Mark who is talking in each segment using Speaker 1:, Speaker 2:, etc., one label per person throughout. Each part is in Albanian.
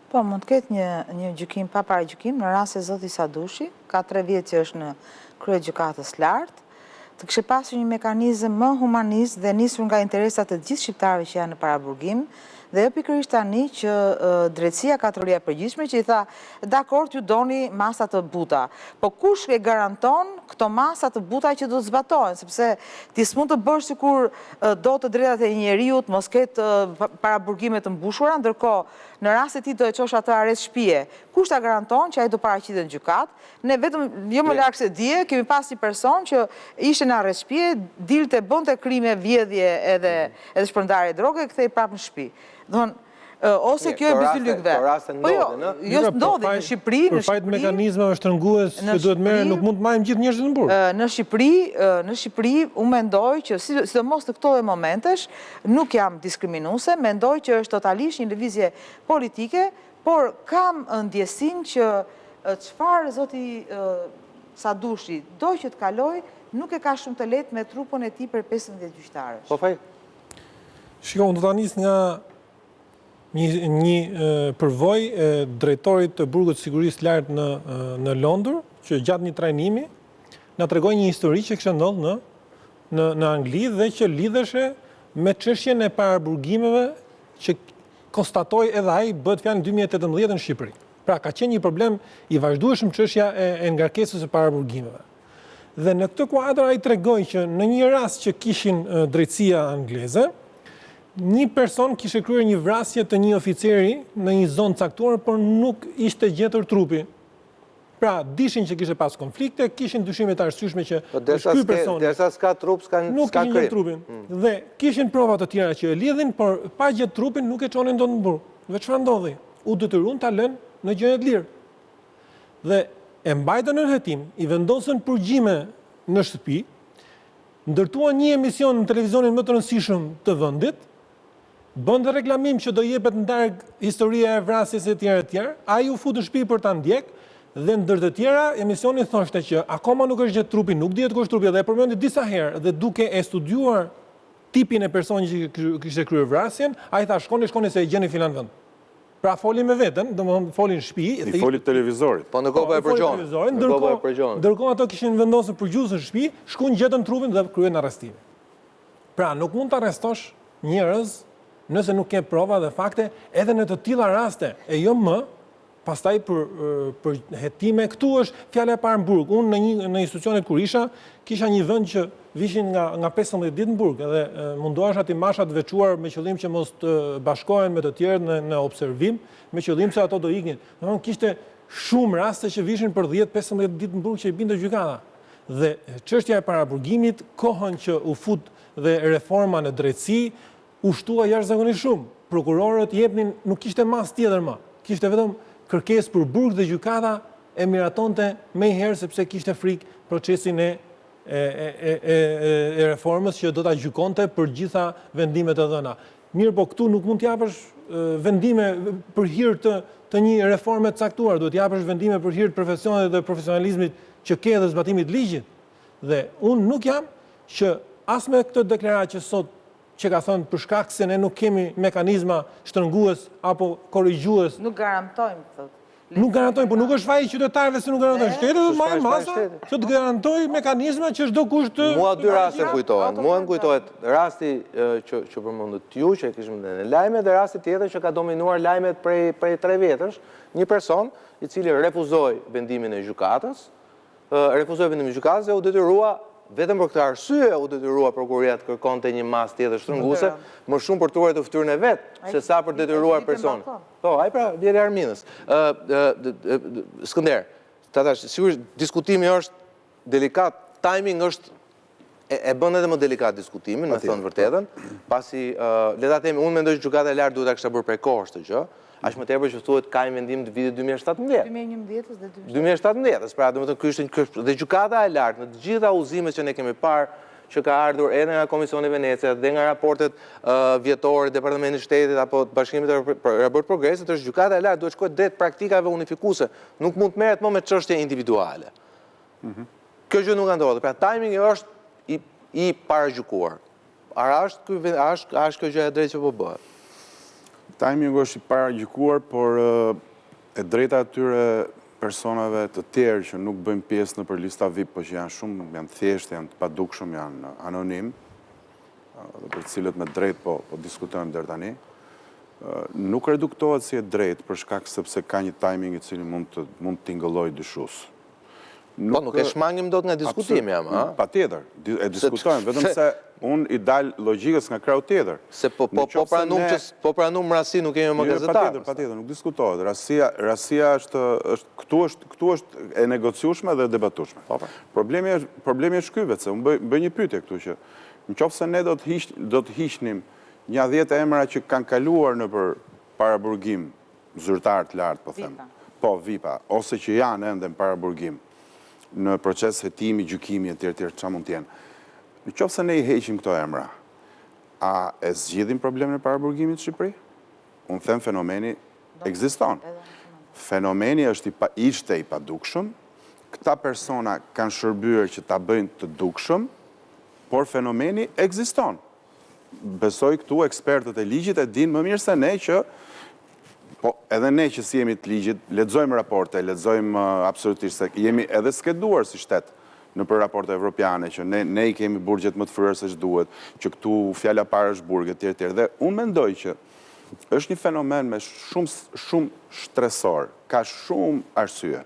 Speaker 1: Po, mund të ketë një gjykim pa paragjykim në rast se zoti Sadushi ka 3 vjet që është në krye gjykatës lartë, të kishte pasur një mekanizëm më humanist dhe nisur nga interesat e gjithë shqiptarëve që janë në paraburgim, dhe jo pikërisht tani që drejtësia katrorija përgjithshme që i tha, dakord, ju doni masa të buta, po kush e garanton këto masa të buta që do të zbatohen, sepse ti s'mund të bësh sikur do të drejtat e njeriut, mos ketë paraburgime të mbushura, ndërkohë në rast se ti do e çosh atë arrest shtëpie, kush ta garanton që ai do paraqitet në gjykat? Ne vetëm jo më larg se dje kemi pas një person që ishte në arrest shtëpie, dilte bënte krime, vjedhje edhe shpërndarje droge, kthehej prapë në shtëpi. Ose kjo e bizylykve. Po jo ndodhi në Shqipëri.
Speaker 2: Për fajt mekanizmave shtrëngues që duhet merre nuk mund të marrim gjithë njerëzit në burg.
Speaker 1: Në Shqipëri, unë mendoj që, sidomos të këto momentesh, nuk jam diskriminuese, mendoj që është totalisht një lëvizje politike, por kam ndjesin që çfarë zoti Sadushi do që të kaloj, nuk e ka shumë të lehtë me trupën e tij për 15 gjyqtarësh.
Speaker 2: Po faj. Shikoj, unë do ta nis nga një përvoj e drejtorit të burgut sigurisë lartë në Londër, që gjatë një trajnimi na tregoi një histori që kishte ndodhur në Angli dhe që lidheshe me çështjen e paraburgimeve që konstatoi edhe ai bëhet fjalë në 2018 në Shqipëri. Pra ka qenë një problem i vazhdueshëm çështja e ngarkesës së paraburgimeve. Dhe në këtë kuadër ai tregoi që në një rast që kishin drejtësia angleze, një person kishte kryer një vrasje të një oficeri në një zonë caktuar, por nuk ishte gjetur trupi. Pra, dishin që kishte pas konflikte, kishin dyshime të arsyeshme që ky person
Speaker 3: derisa s'ka trup,
Speaker 2: nuk kishin gjetur trupin. Dhe kishin prova të tjera që e lidhin, por pa gjetur trupin nuk e çonin dot në burg. Dhe çfarë ndodhi? U detyruan ta lënë në gjendje të lirë. Dhe e mbajtën në hetim, i vendosën purgjime në shtëpi, ndërtuan një emision në televizionin më të rëndësishëm të vendit, bëndë reklamim që do jepet ndarg historia e vrasjes e tjera, ai u fut në shtëpi për ta ndjek, dhe ndër të tjera emisioni thoshte që akoma nuk është gjetur trupi, nuk dihet ku është trupi, dhe e përmendi disa herë dhe duke e studiuar tipin e personit që kishte kryer vrasjen, ai tha shkoni se e gjeni filan vend. Pra foli me veten, domethënë foli në shtëpi,
Speaker 4: i foli televizorit.
Speaker 3: Po në kopë e përgjon.
Speaker 2: Ndërkohë ato kishin vendosur përgjysmë në shtëpi, shkuan gjetën trupin dhe kryen arrestimin. Pra nuk mund të arrestosh njerëz nëse nuk ke prova dhe fakte, edhe në të tilla raste, e jo më, pastaj për hetime, këtu është fjala e parë në burg. Unë në institucionet kur isha, kisha një vend që vishin nga 15 ditë në burg, edhe mundohesha ti masha të veçuar me qëllim që mos të bashkohen me të tjerë në observim, me qëllim se ato do iknin. Domethënë kishte shumë raste që vishin për 10-15 ditë në burg që i binte gjykata. Dhe çështja e paraburgimit, kohën që u fut dhe reforma në drejtësi, u shtua jashtëzakonisht shumë. Prokurorët jepnin, nuk kishte mas tjetër më. Kishte vetëm kërkesë për burg dhe gjykata e miratonte më herë sepse kishte frikë procesin e reformës që do ta gjykonte për gjitha vendimet e dhëna. Mirë, po këtu nuk mund t'japësh vendime për hir të një reforme të caktuar, duhet t'japësh vendime për hir të profesionit dhe profesionalizmit që ke dhe zbatimit ligjit. Dhe unë nuk jam që as me këtë deklaratë që sot që ka thënë për shkak se ne nuk kemi mekanizma shtrëngues apo korrigjues.
Speaker 1: Nuk garantojmë, thotë.
Speaker 2: Nuk garantojmë, por nuk është faji qytetarëve se nuk garantojnë. Shteti do të marrë masa që të garantojë mekanizma që çdo kush të.
Speaker 3: Mua dy raste kujtohen. Mua më kujtohet rasti që përmendët ju që e kishim në lajme dhe rasti tjetër që ka dominuar lajmet prej 3 vjetësh, një person i cili refuzoi vendimin e gjykatës, dhe u detyrua vetëm për këtë arsye u detyrua prokuroria të kërkonte një masë tjetër shtrënguese, më shumë për tuar të fytyrën e vet, se sa për detyruar person. Po, ai pra vjeri Arminës. Skënder, sigurisht diskutimi është delikat, timing është e bën edhe më delikat diskutimin, me thënë vërtetën, pasi le ta themi, unë mendoj që gjykata e lartë duhet ta kishte bërë prej kohë këtë gjë. Aq më tepër që thuhet ka një vendim të vitit 2017.
Speaker 1: 2011 dhe
Speaker 3: 2017, pra domethënë ky ishte dhe gjykata e lartë në të gjitha udhëzimet që ne kemi parë që ka ardhur edhe nga Komisioni Venecia dhe nga raportet vjetore, Departamentit të Shtetit apo Bashkimit Raport Progresit, është gjykata e lartë duhet shkojë drejt praktikave unifikuese, nuk mund të merret më me çështje individuale. Kjo gjë nuk ka ndodhur. Pra timingi është i paragjykuar. Është kjo gjë e drejtë që po bëhet.
Speaker 4: Timingu është i paragjykuar, por e drejta atyre personave të tjerë që nuk bëjmë pjesë në për lista VIP, po që janë thjeshtë, janë të padukshëm, janë anonim, dhe për cilët me drejt po diskutojmë deri tani, nuk reduktohet si e drejt për shkak sepse ka një timing i cili mund të tingëllojë dyshues.
Speaker 3: Po, nuk e shmangim dot nga diskutimi jam, ha?
Speaker 4: Pa tjetër, e diskutojmë, vetëm se unë i dalë logjikës nga krau tjetër.
Speaker 3: Se po pranum rasti nuk kemi më gazetarë.
Speaker 4: Pa tjetër, nuk diskutohet. Rasia këtu është e negociueshme dhe debatueshme. Problemi është ky vetë, se unë bëj një pyetje këtu që nëse ne do të hiqnim një 10 emra që kanë kaluar në për paraburgim zyrtar të lartë, po them. Po, VIP-a, ose që janë ende në paraburgim në proces hetimi, gjykimi e tjerë, çfarë mund të jenë. Nëse ne i heqim këto emra, a e zgjidhim problemin e paraburgimit në Shqipëri? Unë them fenomeni ekziston. Fenomeni ishte i padukshëm, këta persona kanë shërbyer që ta bëjnë të dukshëm, por fenomeni ekziston. Besoj këtu ekspertët e ligjit e dinë më mirë se ne që po edhe ne që si jemi të ligjit, lexojmë raporte, lexojmë absolutisht se jemi edhe skeduar si shtet në për raporte evropiane, që ne i kemi burgjet më të fryrë se ç'duhet, që këtu fjala parë është burg etj. Dhe unë mendoj që është një fenomen me shumë shtresor, ka shumë arsye,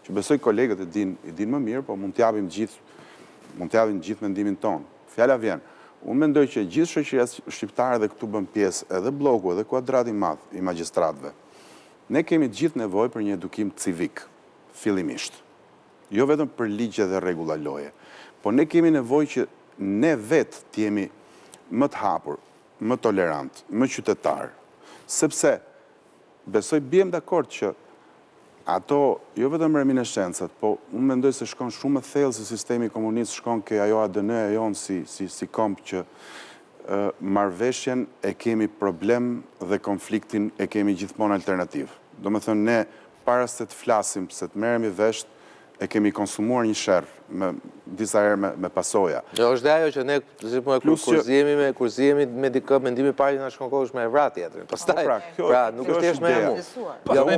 Speaker 4: që besoj kolegët i dinë më mirë, po mund t'japim gjithë mendimin tonë. Fjala vjen. Unë mendoj që gjithë shoqëria shqiptare dhe këtu bën pjesë edhe bloku edhe kuadrati i madh i magjistratëve. Ne kemi gjithë nevojë për një edukim civik, fillimisht. Jo vetëm për ligje dhe rregulla loje, po ne kemi nevojë që ne vetë të jemi më të hapur, më tolerant, më qytetar, sepse besoj biem dakord që ato, jo vetëm reminiscencat, po unë mendoj se shkon shumë më thellë se sistemi komunist, shkon ke ajo ADN-ja jonë si komp që marrëveshjen e kemi problem dhe konfliktin e kemi gjithmonë alternativë. Do me thënë, ne para se të flasim, se të merremi vesh, e kemi konsumuar një sherrë, disa herë me pasoja.
Speaker 3: Jo, është dhe ajo që ne, kur zihemi me dikë, mendimi pari nga shkon kohë është me evra tjetër. Pastaj, pra, nuk është thjesht me emu. Jo,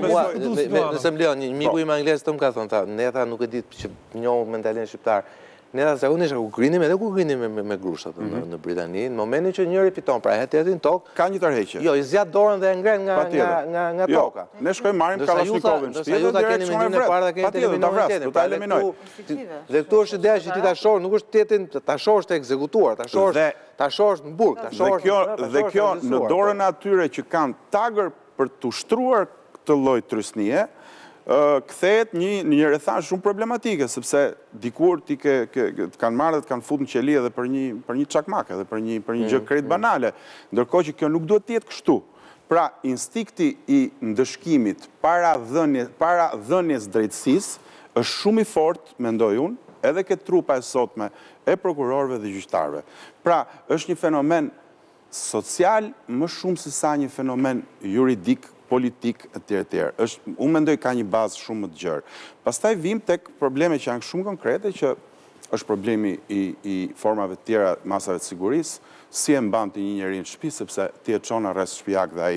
Speaker 3: nëse më lejon, një miku im anglisht të më ka thonë, ne tha nuk e ditë që njohë mentalin shqiptar. Ne tha zakonisht ku grinim edhe ku grinim me grushtat në Britani, në momentin që njëri fiton, pra e tjetrin tokë,
Speaker 4: ka një tërheqje.
Speaker 3: Jo, i zjat dorën dhe e ngren nga toka.
Speaker 4: Ne shkojmë marrim Kalashnikovin në shtëpi dhe direkt shkojmë vret. Patjetër, ta vras, do ta eliminoj.
Speaker 3: Dhe këtu është ideja që ti ta shohësh, nuk është tjetrin, ta shohësh të ekzekutuar, ta shohësh në burg, ta shohësh.
Speaker 4: Dhe kjo në dorën atyre që kanë tagër për të ushtruar këtë lloj trysnie, kthehet një rrethan shumë problematike, sepse dikur ti kanë marrë dhe kanë futur në qeli edhe për një çakmak, edhe për një gjë krejt banale, ndërkohë që kjo nuk duhet të jetë kështu. Pra, instikti i ndëshkimit para dhënies drejtësisë është shumë i fortë, mendoj unë, edhe ke trupa e sotme e prokurorëve dhe gjyqtarëve. Pra, është një fenomen social më shumë se sa një fenomen juridik, politik etj. Unë mendoj ka një bazë shumë më të gjerë. Pastaj vim tek probleme që janë shumë konkrete, që është problemi i formave të tjera masave të sigurisë, si e mban ti një njeri në shtëpi, sepse ti e çon arrest shtëpiak dhe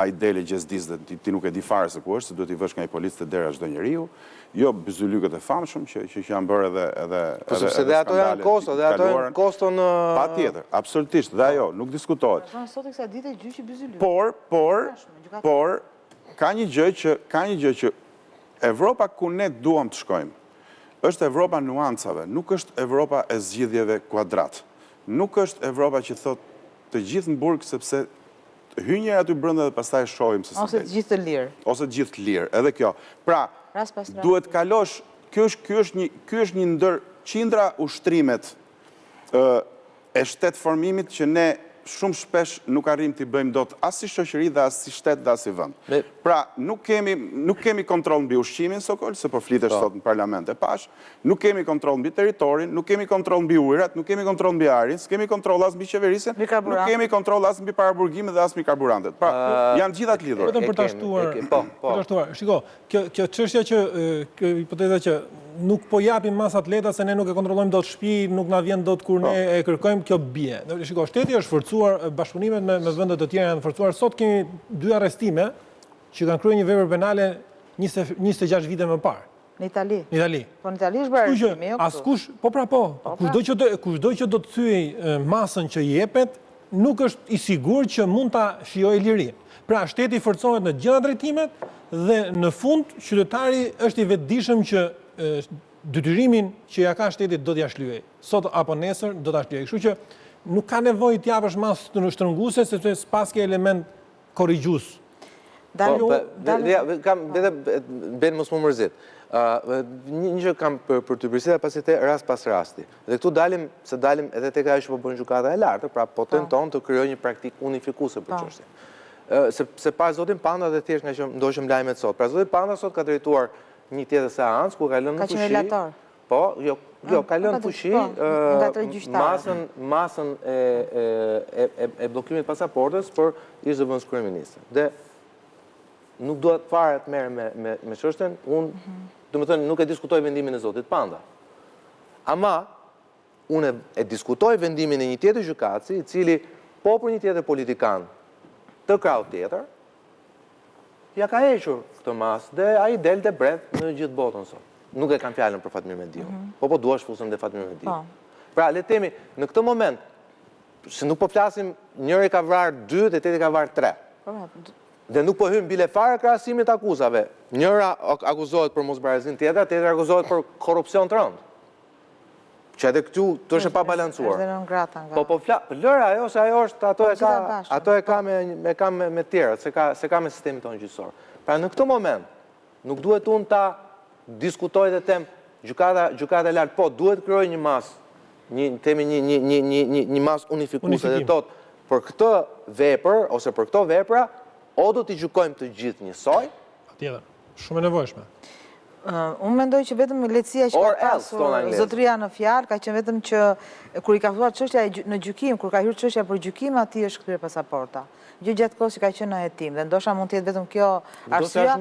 Speaker 4: ai dele gjesdis dhe ti nuk e di fare se ku është, se duhet i vësh nga i policë të dera çdo njeriu. Jo byzylykët e famshëm që janë bërë edhe
Speaker 3: po sepse dhe ato janë kosto, dhe ato janë kosto në
Speaker 4: patjetër, absolutisht, dhe ajo nuk diskutohet.
Speaker 1: Sot e kësaj dite gjyqi byzylyk.
Speaker 4: Por ka një gjë që Evropa ku ne duam të shkojmë, është Evropa nuancave, nuk është Evropa e zgjidhjeve kuadrat. Nuk është Evropa që thot të gjithë në burg sepse hynjer aty brenda dhe pastaj shohim se
Speaker 1: ose të gjithë të lirë.
Speaker 4: Ose të gjithë të lirë, edhe kjo. Pra, duhet kalosh, ky është një ndër qindra ushtrimet e shtet formimit që ne shumë shpesh nuk arrim t'i bëjmë dot as si shoqëri dhe as si shtet dhe as si vend. Pra, nuk kemi kontroll mbi ushqimin sokol, se po flitesh sot në parlament e pash, nuk kemi kontroll mbi territorin, nuk kemi kontroll mbi ujërat, nuk kemi kontroll mbi ajrin, s'kemi kontroll as mbi qeverisjen, nuk kemi kontroll as mbi paraburgimet dhe as mbi karburantet. Pra, janë gjitha të lidhur.
Speaker 2: Vetëm për ta shtuar. Shiko, kjo çështja që kjo hipoteza që nuk po japim mas atleta se ne nuk e kontrollojmë dot shtëpi, nuk na vjen dot kur ne e kërkojmë, kjo bie. Shiko, shteti është forcuar, bashkëpunimet me vende të tjera janë forcuar. Sot kemi 2 arrestime që kanë kryer një vepër penale 26 vite më parë.
Speaker 1: Në Itali.
Speaker 2: Në Itali.
Speaker 1: Po në Itali është bërë arrestimi, jo këtu.
Speaker 2: Askush, kushdo që do të thyej masën që jepet, nuk është i sigurt që mund ta shijojë lirinë. Pra, shteti forcohet në gjitha drejtimet dhe në fund qytetari është i vetëdijshëm që detyrimin që ja ka shtetit do t'ja shlyej. Sot apo nesër do ta shlyej. Kështu që nuk ka nevojë të japësh masë të shtrënguese sepse s'pas ke element korrigjues.
Speaker 3: Ben mos më mërzit. Një që kam për të përgjithësisht pasi te rast pas rasti. Dhe këtu dalim edhe tek ajo që po bën gjykata e lartë, pra po tenton të krijojë një praktikë unifikuese për çështjen. Se pa zotin Panda dhe thjesht nga që ndoshëm lajmet sot. Pra zotin Panda sot ka drejtuar një tjetër seancë ku ka lënë në fushi.
Speaker 1: Ka qenë relator.
Speaker 3: Po, jo, ka lënë në fushi masën e bllokimit pasaportës për ish zëvendës kryeministër. Dhe nuk duhet fare të merrem me çështjen, unë domethënë nuk e diskutoj vendimin e zotit Panda. Ama unë e diskutoj vendimin e një tjetër gjykatësi, i cili po për një tjetër politikan të krahut tjetër, ja ka hequr këtë masë dhe ai del të bredh në gjithë botën sot. Nuk e kam fjalën për Fatmir Mediun. Po dua shfusëm dhe Fatmir Mediun. Pra, le të themi, në këtë moment, se nuk po flasim, njëri ka vrarë 2 dhe tjetri ka vrarë 3. Dhe nuk po hym bile fare krahasimit akuzave. Njëra akuzohet për mosbarazin tjetra, tjetra akuzohet për korrupsion të rëndë. Që edhe këtu të është e pa balancuar. Po lëra ajo, se ajo është, ato e ka me tjera, se ka me sistemi tonë gjyqësor. Pra në këtë moment, nuk duhet unë ta diskutoj dhe tem gjykata e lartë, po duhet krijoj një masë, një masë unifikuese dhe tot për këtë vepër, ose për këto vepra, o do t'i gjykojmë të gjithë njësoj.
Speaker 2: Patjetër, shumë e nevojshme.
Speaker 1: Unë mendoj që vetëm lehtësia që ka pasur zotëria në fjalë ka qenë vetëm që kur i ka thuar çështja në gjykim, kur ka hyrë çështja për gjykim, atij është kthyer pasaporta. Gjë gjatë kohës që ka qenë në hetim dhe ndoshta mund të jetë vetëm kjo arsyeja.